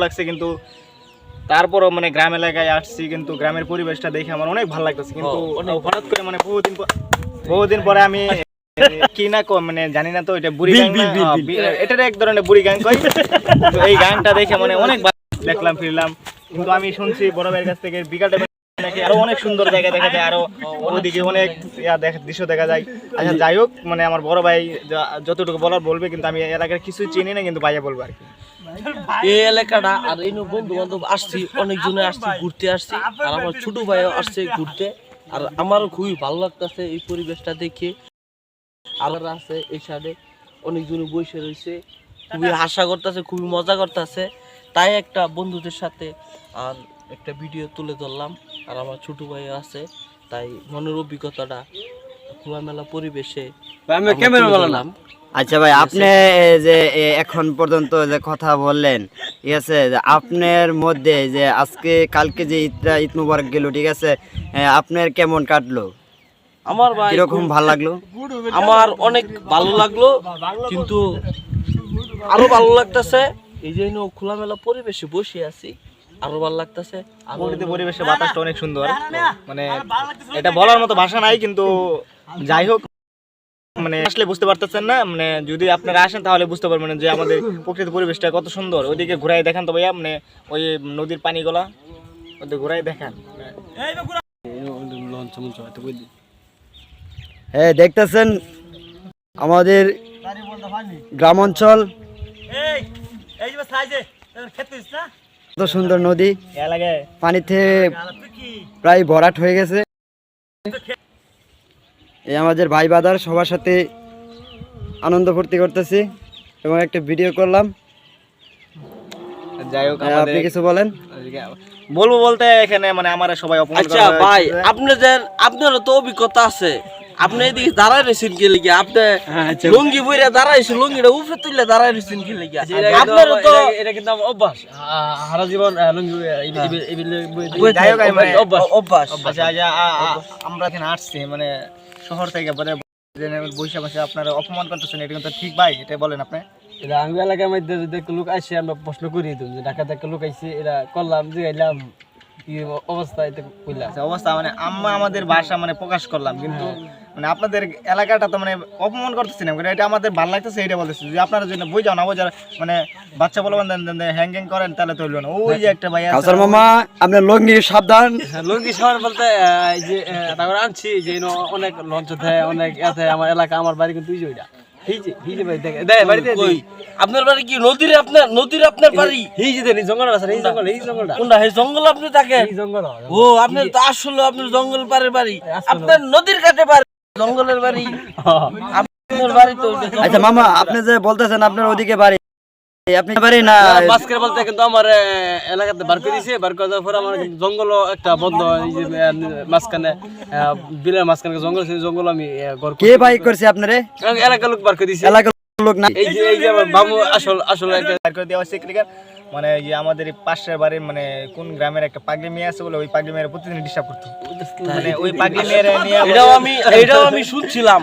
লাগছে, কিন্তু তারপরও মানে গ্রাম এলাকায় আসছি, কিন্তু গ্রামের পরিবেশটা দেখে আমার অনেক ভালো লাগতেছে। কিন্তু হঠাৎ করে মানে বহুদিন পরে আমি কি না মানে জানি না তো, এটা বুড়ি গান না, এটা এক ধরনের বুড়ি গান কই। তো এই গানটা দেখে মানে অনেক দেখলাম ফিরলাম। কিন্তু আমি শুনছি বড় ভাইয়ের কাছ থেকে বিকাল টাইমে নাকি আরো অনেক সুন্দর জায়গা দেখা যায়, আরো ওদিকে অনেক দৃশ্য দেখা যায়। আচ্ছা যাই হোক, মানে আমার বড় ভাই যতটুকু বলার বলবে, কিন্তু আমি এলাকার কিছু চিনি না, কিন্তু ভাইয়া বলবো আর কি। এই এলাকাটা আর এই বন্ধু বান্ধব আসছি, অনেকজনে আসছি, ঘুরতে আসছি, আর আমার ছোট ভাইও আসছে ঘুরতে। আর আমারও খুবই ভালো লাগতেছে এই পরিবেশটা দেখে। আবার আছে এই সাইডে অনেকজনে বসে রয়েছে, খুবই হাসা করতেছে, খুবই মজা করতেছে। তাই একটা বন্ধুদের সাথে আর একটা ভিডিও তুলে ধরলাম। আর আমার ছোট ভাই আছে, তাই মনের অভিজ্ঞতাটা খোলামেলা পরিবেশে আমি ক্যামেরা বানালাম। আচ্ছা ভাই, আপনি যে এখন পর্যন্ত যে কথা বললেন, ঠিক আছে, আপনার মধ্যে যে আজকে কালকে যে ঈদ মুবারক গেল, ঠিক আছে, আপনার কেমন কাটলো? আমার ভাই কিরকম ভালো লাগলো? আমার অনেক ভালো লাগলো, কিন্তু আরো ভালো লাগতেছে এই যে খোলামেলা পরিবেশে বসে আছি, আরো ভালো লাগতেছে। পরিবেশের বাতাসটা অনেক সুন্দর, মানে এটা বলার মতো ভাষা নাই। কিন্তু যাই হোক, মানে আসলে বুঝতে পারতেছেন না, মানে যদি আপনারা আসেন তাহলে বুঝতে পারবেন যে আমাদের প্রকৃতির পরিবেশটা কত সুন্দর। ওইদিকে ঘুরাই দেখান তো ভাইয়া, মানে ওই নদীর পানিগুলা ওইদিকে ঘুরাই দেখান। হ্যাঁ, দেখতেছেন আমাদের গ্রাম অঞ্চল, কত সুন্দর নদী, পানিতে প্রায় ভরাট হয়ে গেছে। এই আমাদের ভাই বাদার সবার সাথে আনন্দ ফুর্তি করতেছি এবং একটা ভিডিও করলাম। যাই হোক, আপনি কিছু বলেন। বলবো বলতে এখানে মানে আমার সবাই অপমান আচ্ছা ভাই, আপনারও তো অভিজ্ঞতা আছে, আপনি এদিকে দাঁড়ায় রয়েছেন কি লিগে? আপনি লুঙ্গি বইরা দাঁড়াইছে, লুঙ্গিটা উপরে তুললে দাঁড়ায় রয়েছেন কি লিগে? আপনারও তো এটা কিন্তু অভ্যাস, সারা জীবন লুঙ্গি অভ্যাস। আমরা এখানে আসছি মানে শহর থেকে, বৈশাখ মাসে আপনারা অপমান করতেছেন, এটা কিন্তু ঠিক ভাই? এটা বলেন আপনি। এরা আঙ্গু এলাকার মধ্যে যদি একটা লোক আসে, আমরা প্রশ্ন করি দিই যে ঢাকাতে একটা লোক আইছে, এরা করলাম যে গাইলাম কি অবস্থা, এটা কইলাম অবস্থা, মানে আমাদের ভাষা মানে প্রকাশ করলাম, কিন্তু মানে আপনাদের এলাকাটা তো মানে অপমান করতেছেন, এটা আমাদের ভালো লাগতেছে, এটা বলতেছি যে আপনারা যদি বই যাও না বোঝার মানে বাচ্চা বলবেন হ্যাং করেন, তাহলে তো হইলো না। ওই যে একটা ভাই আছে মামা, আপনার লঙ্গি সাবধান। লুঙ্গি শহর বলতে এই যে তারপর আনছি যে অনেক লঞ্চ দেয়, অনেক এতে আমার এলাকা, আমার বাড়ি কিন্তু তুই ওইটা আপনার বাড়ি কি নদীর? আপনার বাড়ি এই যে জঙ্গল আছে, এই জঙ্গলটা কোনটা? এই জঙ্গল আপনি থাকেন? এই জঙ্গল। ও, আপনার তো আসলে আপনার জঙ্গল পাড়ের বাড়ি, আপনার নদীর কাছে বাড়ি, জঙ্গলের বাড়ি আপনার বাড়ি তো। আচ্ছা মামা, আপনি যে বলতেছেন আপনার ওদিকে বাড়ি, আপনি বাড়ি না মাঝখানে বলতে কিন্তু আমার এলাকাতে বার করে দিয়েছে, বার করে দেওয়ার পরে আমার জঙ্গল একটা বন্ধ, এই যে মাঝখানে বিলের মাঝখানে জঙ্গল, সেই জঙ্গল আমি কে বাই করছে আপনারে? এলাকার লোক বার করে দিয়েছে। এলাকার লোক না, এই যে আমার বাবু আসলে বার করে দেওয়া হচ্ছে ক্রিকেট, মানে যে আমাদের পাশের বাড়ির মানে কোন গ্রামের একটা পাগলি মেয়ে আছে বলে, ওই পাগলি মেয়ের প্রতিদিন ডিস্টার্ব করতো, মানে ওই পাগলি মেয়ের নিয়ে এটাও আমি শুনছিলাম।